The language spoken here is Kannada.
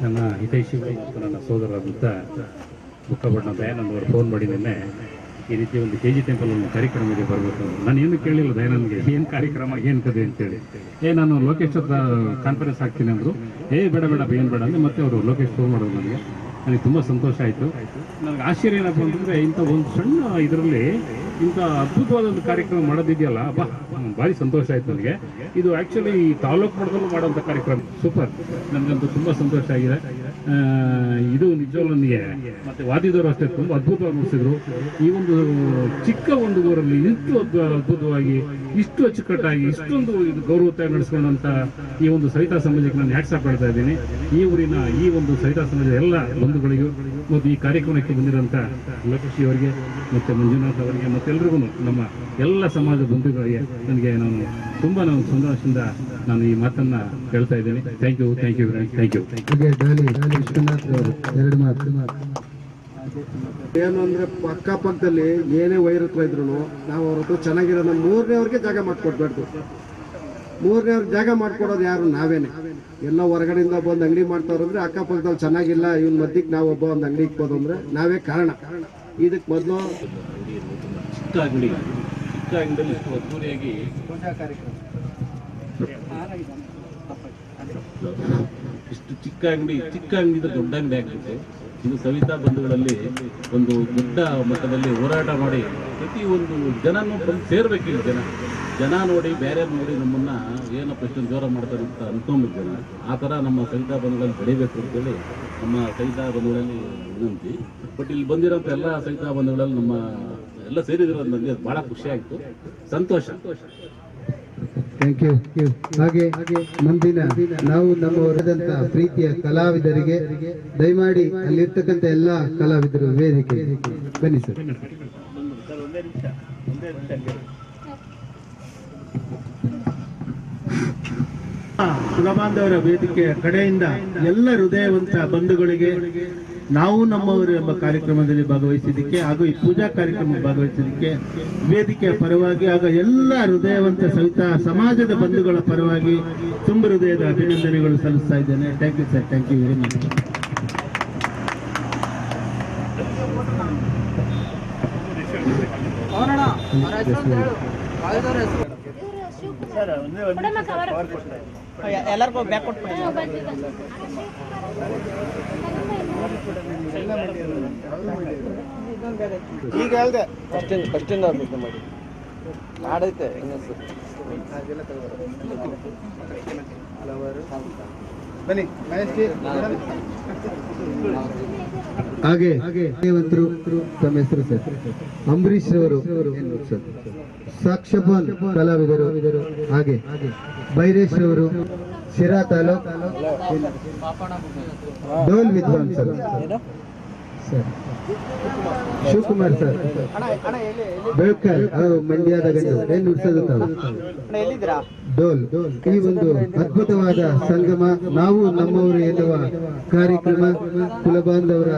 ನನ್ನ ಹಿತೈಷಿಗಳು ಮತ್ತು ನನ್ನ ಸೋದರರಾದಂಥ ಬುಕ್ಕಬಣ್ಣ ದಯಾನಂದ್ ಅವರು ಫೋನ್ ಮಾಡಿ ನಿನ್ನೆ ಈ ರೀತಿ ಒಂದು ಕೆ ಜಿ ಟೆಂಪಲ್ ಒಂದು ಕಾರ್ಯಕ್ರಮಕ್ಕೆ ಬರಬೇಕು. ನಾನು ಏನು ಕೇಳಿಲ್ಲ ದಯಾನಂದ್ಗೆ, ಏನು ಕಾರ್ಯಕ್ರಮ ಏನು ಕದೆ ಅಂತೇಳಿ. ನಾನು ಲೋಕೇಶ್ ಹತ್ರ ಕಾನ್ಫರೆನ್ಸ್ ಆಗ್ತೀನಿ ಅಂದರು. ಬೇಡ ಏನು ಬೇಡ ಅಂದರೆ ಮತ್ತೆ ಅವರು ಲೋಕೇಶ್ ಫೋನ್ ಮಾಡೋದು ನನಗೆ ತುಂಬ ಸಂತೋಷ ಆಯಿತು. ನನಗೆ ಆಶ್ಚರ್ಯ ಏನಪ್ಪ ಅಂತಂದರೆ ಇಂಥ ಒಂದು ಸಣ್ಣ ಇದರಲ್ಲಿ ಇಂಥ ಅದ್ಭುತವಾದ ಒಂದು ಕಾರ್ಯಕ್ರಮ ಮಾಡೋದಿದೆಯಲ್ಲ, ಭಾರಿ ಸಂತೋಷ ಆಯಿತು ನನಗೆ. ಇದು ಆ್ಯಕ್ಚುಲಿ ತಾಲೂಕು ಮಟ್ಟದಲ್ಲೂ ಮಾಡೋಂಥ ಕಾರ್ಯಕ್ರಮ ಸೂಪರ್. ನನಗಂತೂ ತುಂಬ ಸಂತೋಷ ಆಗಿದೆ. ಇದು ನಿಜವಾಗ್ಲೂ ನನಗೆ ಮತ್ತು ವಾದಿದವರು ಅಷ್ಟೇ ತುಂಬ ಅದ್ಭುತವಾಗಿ ಮುಗಿಸಿದ್ರು. ಈ ಒಂದು ಚಿಕ್ಕ ಒಂದು ಊರಲ್ಲಿ ಇಷ್ಟು ಅದ್ಭುತವಾಗಿ, ಇಷ್ಟು ಅಚ್ಚುಕಟ್ಟಾಗಿ, ಇಷ್ಟೊಂದು ಇದು ಗೌರವತೆ ನಡೆಸ್ಕೊಂಡಂಥ ಈ ಒಂದು ಸವಿತಾ ಸಮಾಜಕ್ಕೆ ನಾನು ಹ್ಯಾಟ್ಸ್ ಮಾಡ್ತಾ ಇದ್ದೀನಿ. ಈ ಊರಿನ ಈ ಒಂದು ಸವಿತಾ ಸಮಾಜದ ಎಲ್ಲ ಬಂಧುಗಳಿಗೂ ಮತ್ತು ಈ ಕಾರ್ಯಕ್ರಮಕ್ಕೆ ಬಂದಿರೋಂಥ ಲೋಕೇಶ್ ಅವರಿಗೆ ಮತ್ತು ಮಂಜುನಾಥ್ ಅವರಿಗೆ ಮತ್ತೆಲ್ಲರಿಗೂ ನಮ್ಮ ಎಲ್ಲ ಸಮಾಜ ಬಂಧುಗಳಿಗೆ ನಾನು ಸಂತೋಷದಿಂದ ನಾನು ಈ ಮಾತನ್ನು ಹೇಳ್ತಾ ಇದ್ದೀನಿ. Thank you. ವಿಶ್ವನಾಥ್ ಅವರು ಎರಡು ಮಾತು. ಏನು ಅಂದ್ರೆ ಅಕ್ಕಪಕ್ಕದಲ್ಲಿ ಏನೇ ವೈರತ್ವ ಇದ್ರು ನಾವು ಅವ್ರ ಹತ್ರ ಚೆನ್ನಾಗಿರೋ ನಮ್ಮ ಮೂರನೇವ್ರಿಗೆ ಜಾಗ ಮಾಡಿಕೊಡ್ಬಾರ್ದು. ಮೂರನೇವ್ರಿಗೆ ಜಾಗ ಮಾಡಿಕೊಡೋದು ಯಾರು? ನಾವೇನೆ. ಎಲ್ಲ ಹೊರಗಡೆಯಿಂದ ಬಂದು ಅಂಗಡಿ ಮಾಡ್ತಾರಂದ್ರೆ ಅಕ್ಕಪಕ್ಕದಲ್ಲಿ ಚೆನ್ನಾಗಿಲ್ಲ, ಇವನ್ ಮಧ್ಯಕ್ಕೆ ನಾವು ಒಬ್ಬ ಒಂದು ಅಂಗಡಿ ಇಕ್ಬೋದು ಅಂದ್ರೆ ನಾವೇ ಕಾರಣ. ಇದಕ್ಕೆ ಮೊದಲು ಚಿಕ್ಕ ಅಂಗಡಿಯಲ್ಲಿ ಇಷ್ಟು ಅದ್ದೂರಿಯಾಗಿ ಪೂಜಾ ಕಾರ್ಯಕ್ರಮ, ಇಷ್ಟು ಚಿಕ್ಕ ಅಂಗಡಿಯಿಂದ ದೊಡ್ಡ ಅಂಗಡಿ ಆಗ್ಬಿಟ್ಟು ಇದು ಸವಿತಾ ಬಂಧುಗಳಲ್ಲಿ ಒಂದು ದೊಡ್ಡ ಮಟ್ಟದಲ್ಲಿ ಹೋರಾಟ ಮಾಡಿ ಪ್ರತಿಯೊಂದು ಜನನೂ ಬಂದು ಸೇರ್ಬೇಕು. ಜನ ನೋಡಿ ಬೇರೆ ನೋಡಿ ನಮ್ಮನ್ನ ಏನಪ್ಪ ಇಷ್ಟೊಂದು ಜೋರ ಮಾಡ್ತಾರೆ ಅಂತ ಅನ್ಕೊಂಬಿಟ್ಟು ಜನ ಆ ಥರ ನಮ್ಮ ಸವಿತಾ ಬಂಧುಗಳಲ್ಲಿ ಬೆಳಿಬೇಕು ಅಂತೇಳಿ ನಮ್ಮ ಸವಿತಾ ಬಂಧುಗಳಲ್ಲಿ ವಿನಂತಿ. ಬಟ್ ಇಲ್ಲಿ ಬಂದಿರೋಂಥ ಎಲ್ಲ ಸವಿತಾ ಬಂಧುಗಳಲ್ಲಿ ನಮ್ಮ ಎಲ್ಲ ಸೇರಿದಿರೋದು ನನಗೆ ಭಾಳ ಖುಷಿ ಆಯಿತು, ಸಂತೋಷ. Thank you. ಹಾಗೆ ಮುಂದಿನ ನಾವು ನಮ್ಮವರಾದಂತ ಪ್ರೀತಿಯ ಕಲಾವಿದರಿಗೆ ದಯಮಾಡಿ ಅಲ್ಲಿರ್ತಕ್ಕಂಥ ಎಲ್ಲ ಕಲಾವಿದರು ವೇದಿಕೆ ಬನ್ನಿ ಸರ್. ಕುಲಬಾಂಧವರ ವೇದಿಕೆಯ ಕಡೆಯಿಂದ ಎಲ್ಲ ಹೃದಯವಂತ ಬಂಧುಗಳಿಗೆ ನಾವು ನಮ್ಮವರು ಎಂಬ ಕಾರ್ಯಕ್ರಮದಲ್ಲಿ ಭಾಗವಹಿಸಿದ್ದಕ್ಕೆ ಹಾಗೂ ಈ ಪೂಜಾ ಕಾರ್ಯಕ್ರಮ ಭಾಗವಹಿಸಿದ್ದಕ್ಕೆ ವೇದಿಕೆಯ ಪರವಾಗಿ ಹಾಗೂ ಎಲ್ಲ ಹೃದಯವಂತ ಸವಿತಾ ಸಮಾಜದ ಬಂಧುಗಳ ಪರವಾಗಿ ತುಂಬ ಹೃದಯದ ಅಭಿನಂದನೆಗಳು ಸಲ್ಲಿಸ್ತಾ ಇದ್ದೇನೆ. Thank you sir. Thank you very much. ಎಲ್ಲರಿಗೂ ಬ್ಯಾಕ್ ಕೊಟ್ಬಿಡಿ. ಈಗ ಹೇಳ್ದೆ ಫಸ್ಟಿಂದ ಅರ್ಥ ಮಾಡಿ ಮಾಡೈತೆ ಬನ್ನಿ. ಹಾಗೆ ದೇವಂತರು ತಮ್ಮ ಹೆಸರು ಸರ್? ಅಂಬರೀಶ್ ಅವರು ಸರ್, ಸಾಕ್ಷಪಾನ್ ಕಲಾವಿದರು. ಹಾಗೆ ಬೈರೇಶ್ ಅವರು ಶಿರಾ ತಾಲೂಕ್ ಡೋಲ್ ವಿದ್ವಾಂಸರು ಸರ್. ಶಿವಕುಮಾರ್ ಸರ್ ಬೆಳ್ಕರ್, ಮಂಡ್ಯದ ಗಂಡು ಏನು ನುಡ್ಸೋದು ಡೋಲ್. ಈ ಒಂದು ಅದ್ಭುತವಾದ ಸಂಗಮ ನಾವು ನಮ್ಮವರು ಎನ್ನುವ ಕಾರ್ಯಕ್ರಮ ಕುಲಬಾಂಧವರ